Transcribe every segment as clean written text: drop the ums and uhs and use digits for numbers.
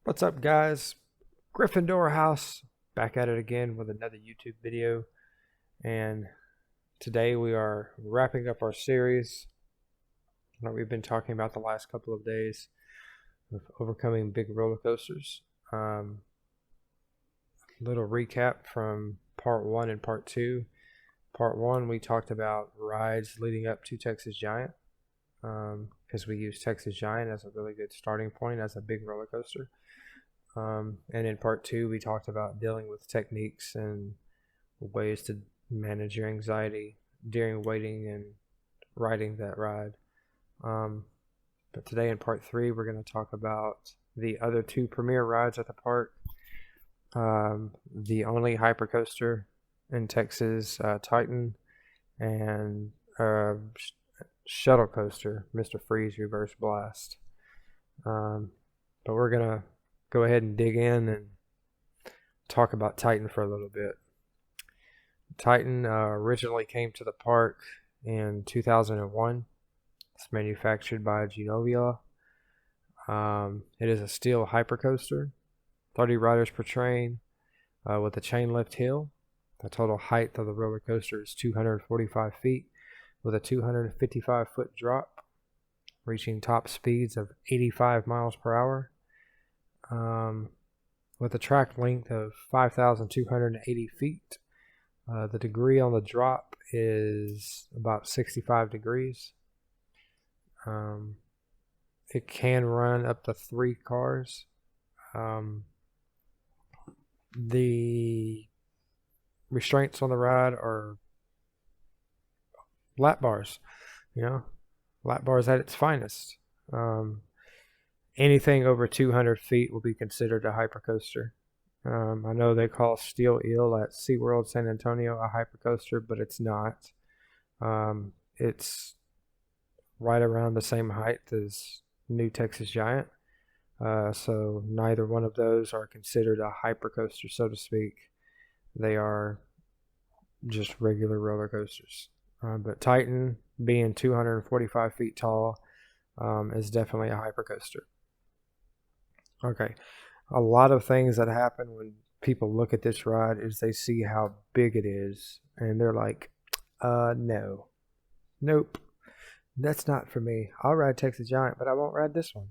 What's up, guys? Gryffindor House back at it again with another YouTube video. And today we are wrapping up our series that we've been talking about the last couple of days of overcoming big roller coasters. Little recap from part one and part two. Part one, we talked about rides leading up to Texas Giant because we used Texas Giant as a really good starting point as a big roller coaster. And in part two, we talked about dealing with techniques and ways to manage your anxiety during waiting and riding that ride. But today in part three, we're going to talk about the other two premier rides at the park. The only hypercoaster in Texas, Titan, and shuttle coaster, Mr. Freeze Reverse Blast. But we're going to go ahead and dig in and talk about Titan for a little bit. Titan originally came to the park in 2001. It's manufactured by Genovia. It is a steel hypercoaster, 30 riders per train, with a chain lift hill. The total height of the roller coaster is 245 feet, with a 255-foot drop, reaching top speeds of 85 miles per hour. With a track length of 5,280 feet. The degree on the drop is about 65 degrees. It can run up to 3 cars. The restraints on the ride are lap bars, lap bars at its finest. Anything over 200 feet will be considered a hypercoaster. I know they call Steel Eel at SeaWorld San Antonio a hypercoaster, but it's not. It's right around the same height as New Texas Giant. So neither one of those are considered a hypercoaster, so to speak. They are just regular roller coasters. But Titan, being 245 feet tall, is definitely a hypercoaster. Okay, a lot of things that happen when people look at this ride is they see how big it is, and they're like, nope, that's not for me. I'll ride Texas Giant, but I won't ride this one.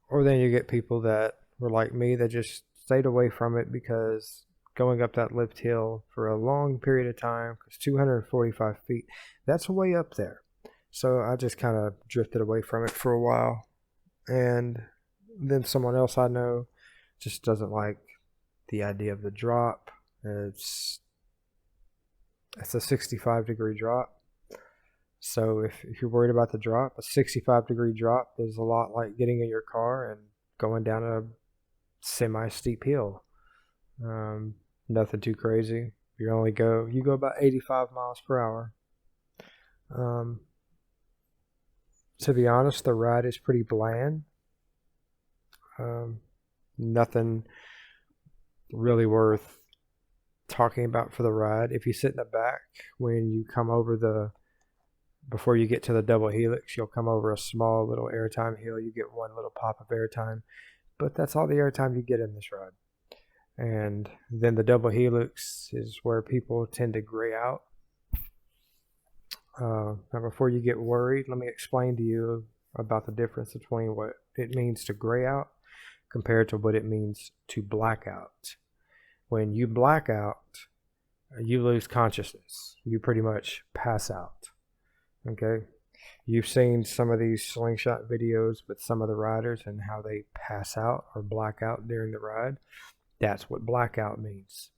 Or then you get people that were like me that just stayed away from it because going up that lift hill for a long period of time, because 245 feet, that's way up there. So I just kind of drifted away from it for a while. And then someone else I know just doesn't like the idea of the drop. It's a 65-degree drop. So if you're worried about the drop, a 65-degree drop is a lot like getting in your car and going down a semi-steep hill. Nothing too crazy. You go about 85 miles per hour. To be honest, the ride is pretty bland. Nothing really worth talking about for the ride. If you sit in the back, when you come over before you get to the double helix, you'll come over a small little airtime hill. You get one little pop of airtime, but that's all the airtime you get in this ride. And then the double helix is where people tend to gray out. Now, before you get worried, let me explain to you about the difference between what it means to gray out compared to what it means to black out. When you black out, you lose consciousness. You pretty much pass out. Okay? You've seen some of these slingshot videos with some of the riders and how they pass out or black out during the ride. That's what blackout means.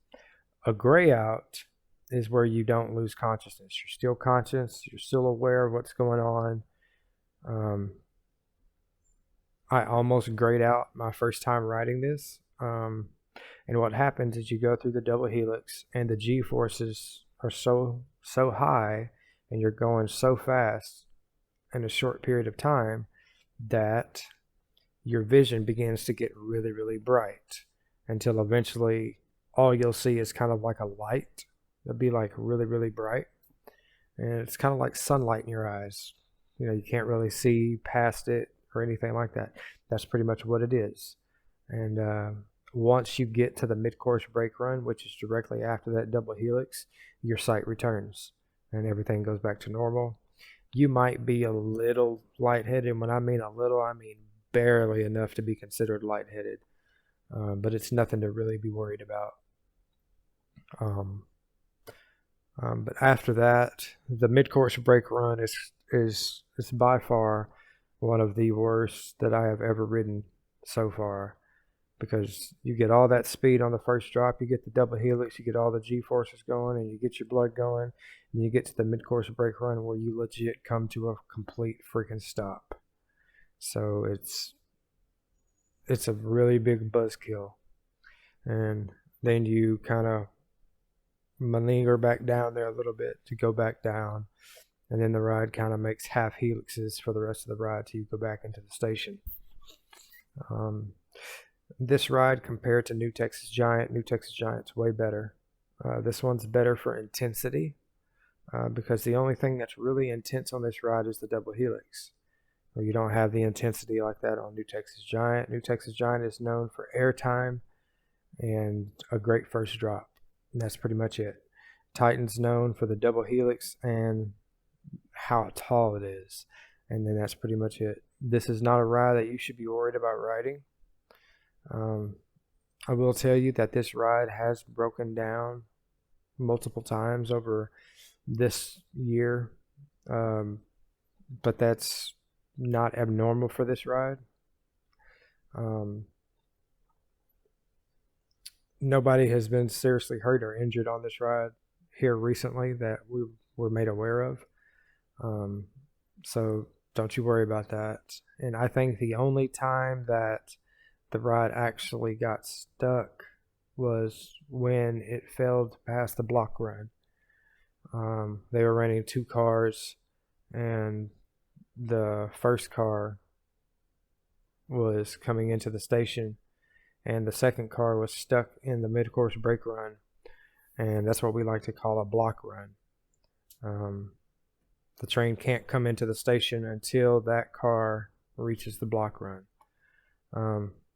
A gray out is where you don't lose consciousness. You're still conscious. You're still aware of what's going on. I almost grayed out my first time riding this. And what happens is you go through the double helix and the G-forces are so high and you're going so fast in a short period of time that your vision begins to get really, really bright until eventually all you'll see is kind of like a light. It'll be like really, really bright. And it's kind of like sunlight in your eyes. You can't really see past it or anything like that. That's pretty much what it is. And once you get to the mid-course brake run, which is directly after that double helix, your sight returns and everything goes back to normal. You might be a little lightheaded. When I mean a little, I mean barely enough to be considered lightheaded. But it's nothing to really be worried about. But after that, the mid-course brake run is by far one of the worst that I have ever ridden so far, because you get all that speed on the first drop, you get the double helix, you get all the G-forces going, and you get your blood going, and you get to the mid-course brake run where you legit come to a complete freaking stop. So it's a really big buzzkill. And then you kind of maneuver back down there a little bit to go back down, and then the ride kind of makes half helixes for the rest of the ride till you go back into the station. This ride compared to New Texas Giant's way better. This one's better for intensity, because the only thing that's really intense on this ride is the double helix. Where you don't have the intensity like that on New Texas Giant. New Texas Giant is known for airtime and a great first drop. And that's pretty much it. Titan's known for the double helix and how tall it is. And then that's pretty much it. This is not a ride that you should be worried about riding. I will tell you that this ride has broken down multiple times over this year. But that's not abnormal for this ride. Nobody has been seriously hurt or injured on this ride here recently that we were made aware of. So don't you worry about that. And I think the only time that the ride actually got stuck was when it failed to pass the block run. They were running 2 cars, and the first car was coming into the station, and the second car was stuck in the mid-course brake run, and that's what we like to call a block run. The train can't come into the station until that car reaches the block run.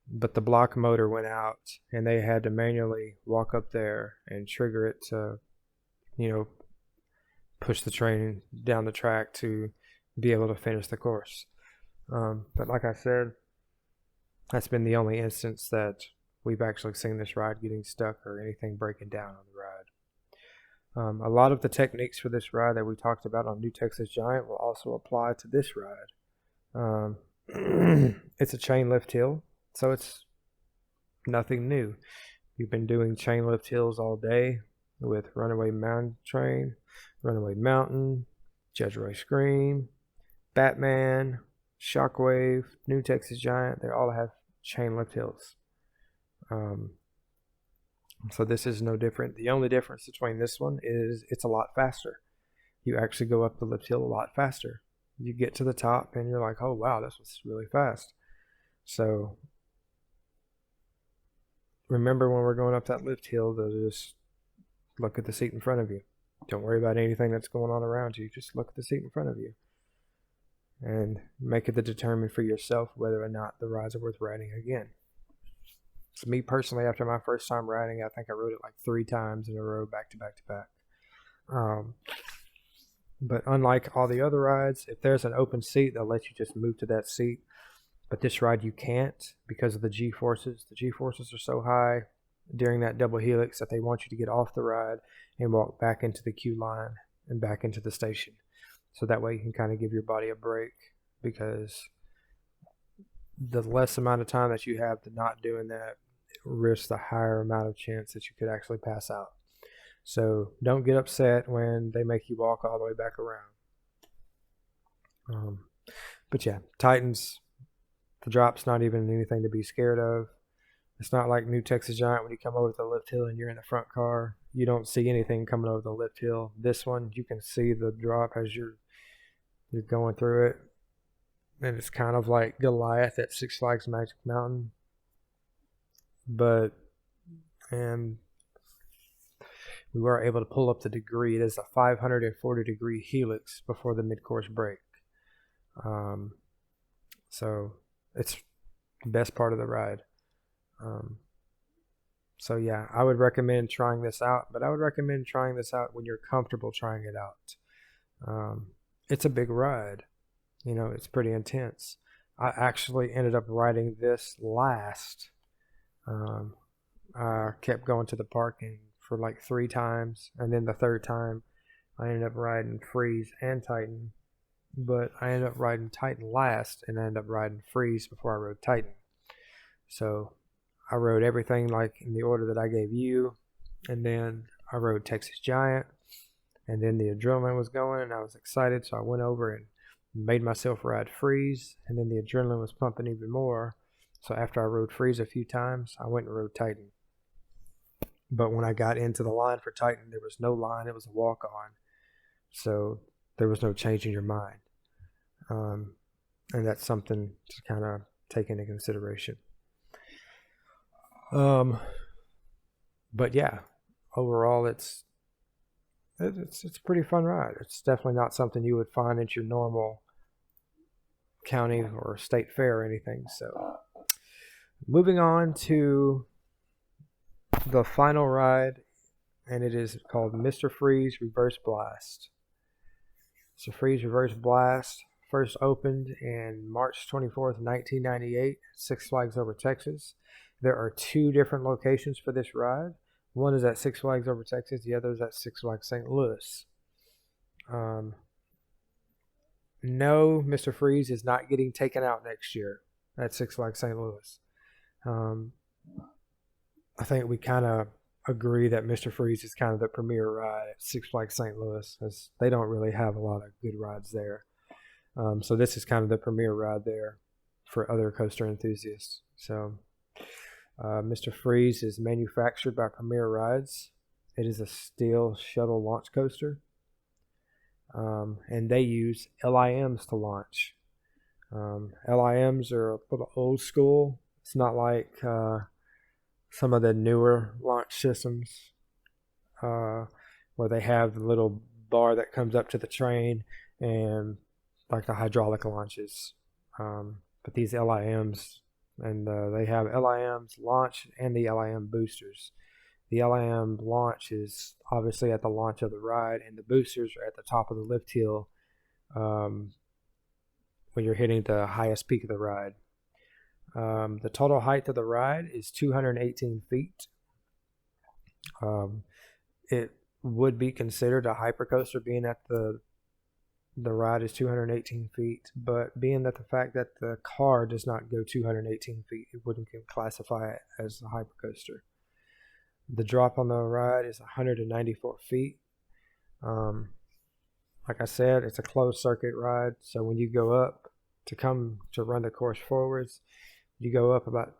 But the block motor went out, and they had to manually walk up there and trigger it to, push the train down the track to be able to finish the course. But like I said, that's been the only instance that we've actually seen this ride getting stuck or anything breaking down on the ride. A lot of the techniques for this ride that we talked about on New Texas Giant will also apply to this ride. It's a chain lift hill, so it's nothing new. We've been doing chain lift hills all day with Runaway Mountain Train, Runaway Mountain, Judge Roy Scream, Batman, Shockwave, New Texas Giant. They all have chain lift hills. So this is no different. The only difference between this one is it's a lot faster. You actually go up the lift hill a lot faster. You get to the top and you're like, oh wow, this was really fast. So remember when we're going up that lift hill to just look at the seat in front of you. Don't worry about anything that's going on around you. Just look at the seat in front of you and make it determine for yourself whether or not the rides are worth riding again. So me personally, after my first time riding, I think I rode it like 3 times in a row, back to back to back. But unlike all the other rides, if there's an open seat, they'll let you just move to that seat. But this ride you can't because of the G-forces. The G-forces are so high during that double helix that they want you to get off the ride and walk back into the queue line and back into the station. So that way you can kind of give your body a break, because the less amount of time that you have to not doing that risks the higher amount of chance that you could actually pass out. So don't get upset when they make you walk all the way back around. But yeah, Titans, the drop's not even anything to be scared of. It's not like New Texas Giant when you come over the lift hill and you're in the front car. You don't see anything coming over the lift hill. This one, you can see the drop as you're going through it. And it's kind of like Goliath at Six Flags Magic Mountain. And we were able to pull up the degree. It is a 540 degree helix before the mid-course break. So it's the best part of the ride. So yeah, I would recommend trying this out, but I would recommend trying this out when you're comfortable trying it out. It's a big ride. It's pretty intense. I actually ended up riding this last. I kept going to the parking for like 3 times, and then the third time I ended up riding Freeze and Titan, but I ended up riding Titan last, and I ended up riding Freeze before I rode Titan. So I rode everything like in the order that I gave you, and then I rode Texas Giant, and then the adrenaline was going, and I was excited, so I went over and made myself ride Freeze, and then the adrenaline was pumping even more. So after I rode Freeze a few times, I went and rode Titan. But when I got into the line for Titan, there was no line. It was a walk-on. So there was no changing your mind. And that's something to kind of take into consideration. But yeah, overall, it's a pretty fun ride. It's definitely not something you would find at your normal county or state fair or anything. So moving on to the final ride, and it is called Mr. Freeze Reverse Blast. Mr. Freeze Reverse Blast first opened in March 24th, 1998, Six Flags Over Texas. There are 2 different locations for this ride. One is at Six Flags Over Texas, the other is at Six Flags St. Louis. No, Mr. Freeze is not getting taken out next year at Six Flags St. Louis. I think we kind of agree that Mr. Freeze is kind of the premier ride at Six Flags St. Louis, because they don't really have a lot of good rides there. So this is kind of the premier ride there for other coaster enthusiasts. So Mr. Freeze is manufactured by Premier Rides. It is a steel shuttle launch coaster, and they use LIMs to launch. LIMs are a little old school. It's not like some of the newer launch systems where they have the little bar that comes up to the train and like the hydraulic launches. But these LIMs, and they have LIMs launch and the LIM boosters. The LIM launch is obviously at the launch of the ride, and the boosters are at the top of the lift hill when you're hitting the highest peak of the ride. The total height of the ride is 218 feet. It would be considered a hypercoaster, being that the ride is 218 feet, but being that the fact that the car does not go 218 feet, it wouldn't classify it as a hypercoaster. The drop on the ride is 194 feet. Like I said, it's a closed circuit ride, so when you go up to run the course forwards, you go up about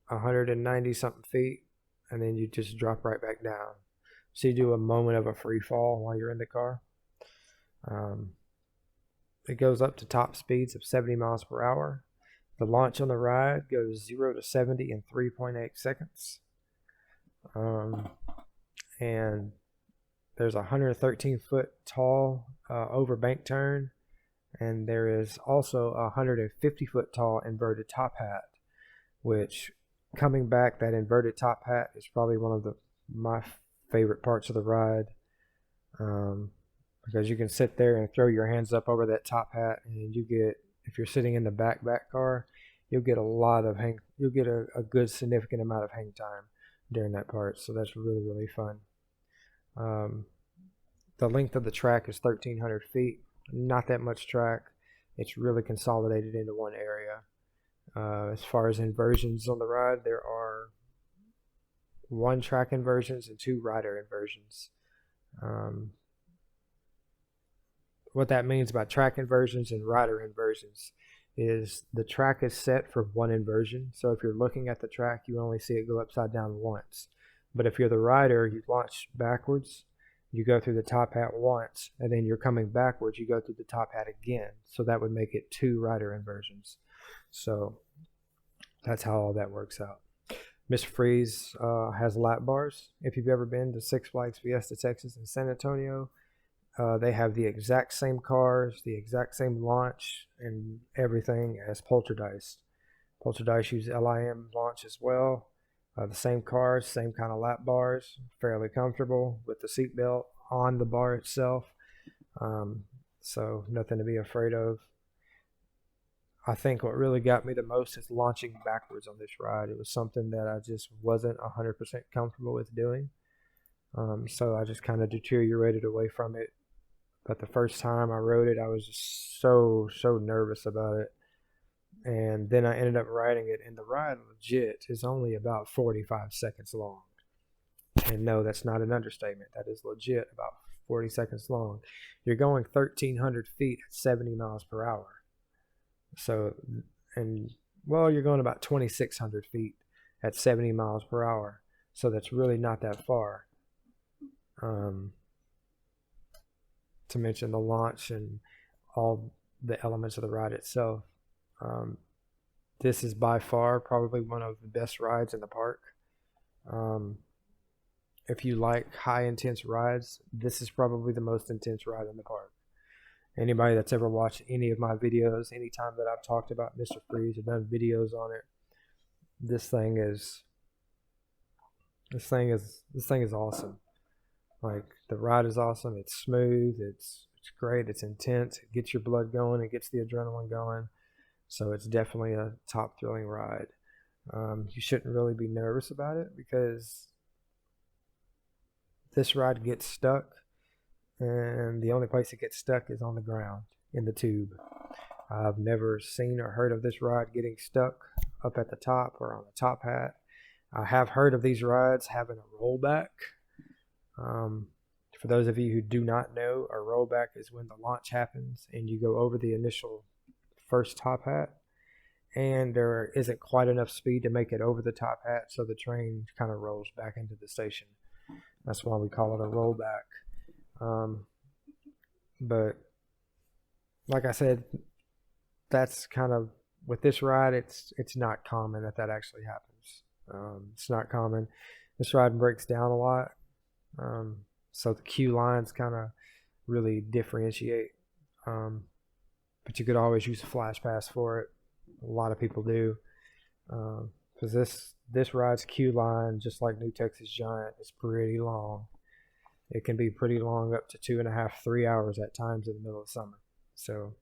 190 something feet, and then you just drop right back down. So you do a moment of a free fall while you're in the car. It goes up to top speeds of 70 miles per hour. The launch on the ride goes 0 to 70 in 3.8 seconds. And there's a 113 foot tall overbank turn, and there is also a 150 foot tall inverted top hat, which, coming back, that inverted top hat is probably one of my favorite parts of the ride, because you can sit there and throw your hands up over that top hat, and if you're sitting in the back car, you'll get a good significant amount of hang time during that part. So that's really, really fun. The length of the track is 1,300 feet. Not that much track. It's really consolidated into one area. As far as inversions on the ride, there are 1 track inversions and 2 rider inversions. What that means by track inversions and rider inversions is the track is set for 1 inversion. So if you're looking at the track, you only see it go upside down once. But if you're the rider, you launch backwards, you go through the top hat once, and then you're coming backwards, you go through the top hat again. So that would make it 2 rider inversions. So that's how all that works out. Mr. Freeze has lap bars. If you've ever been to Six Flags Fiesta Texas in San Antonio, They have the exact same cars, the exact same launch, and everything as Poltergeist. Poltergeist use LIM launch as well. The same cars, same kind of lap bars, fairly comfortable with the seatbelt on the bar itself. So nothing to be afraid of. I think what really got me the most is launching backwards on this ride. It was something that I just wasn't 100% comfortable with doing. So I just kind of deteriorated away from it. But the first time I rode it, I was just so nervous about it. And then I ended up riding it, and the ride legit is only about 45 seconds long. And no, that's not an understatement. That is legit about 40 seconds long. You're going 1,300 feet at 70 miles per hour. So, and well, you're going about 2,600 feet at 70 miles per hour. So that's really not that far. To mention the launch and all the elements of the ride itself. This is by far probably one of the best rides in the park. If you like high intense rides, this is probably the most intense ride in the park. Anybody that's ever watched any of my videos, anytime that I've talked about Mr. Freeze or done videos on it, this thing is awesome. Like, the ride is awesome. It's smooth. It's great. It's intense. It gets your blood going. It gets the adrenaline going. So it's definitely a top thrilling ride. You shouldn't really be nervous about it because this ride gets stuck, and the only place it gets stuck is on the ground in the tube. I've never seen or heard of this ride getting stuck up at the top or on the top hat. I have heard of these rides having a rollback. For those of you who do not know, a rollback is when the launch happens and you go over the initial first top hat, and there isn't quite enough speed to make it over the top hat, so the train kind of rolls back into the station. That's why we call it a rollback. But like I said, that's kind of, with this ride, it's not common that actually happens. It's not common. This ride breaks down a lot. So the queue lines kind of really differentiate. But you could always use a flash pass for it. A lot of people do. Because this ride's queue line, just like New Texas Giant, is pretty long. It can be pretty long, up to 2.5, 3 hours at times in the middle of summer. So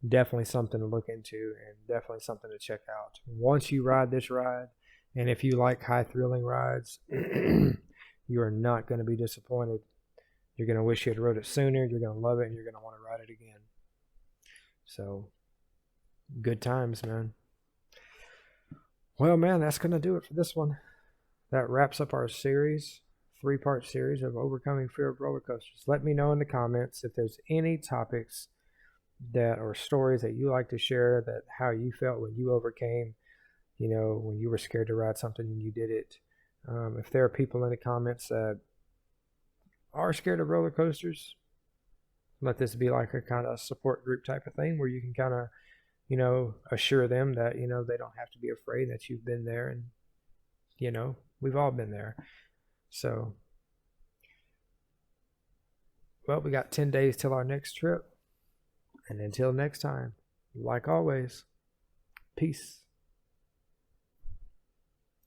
definitely something to look into and definitely something to check out. Once you ride this ride, and if you like high thrilling rides, you are not going to be disappointed. You're going to wish you had rode it sooner. You're going to love it, and you're going to want to ride it again. So, good times, man. Well, man, that's going to do it for this one. That wraps up our series, 3-part series of overcoming fear of roller coasters. Let me know in the comments if there's any topics that or stories that you like to share, that how you felt when you overcame, when you were scared to ride something and you did it. If there are people in the comments that are scared of roller coasters, let this be like a kind of support group type of thing where you can kind of, assure them that, they don't have to be afraid, that you've been there, and, we've all been there. So, well, we got 10 days till our next trip. And until next time, like always, peace.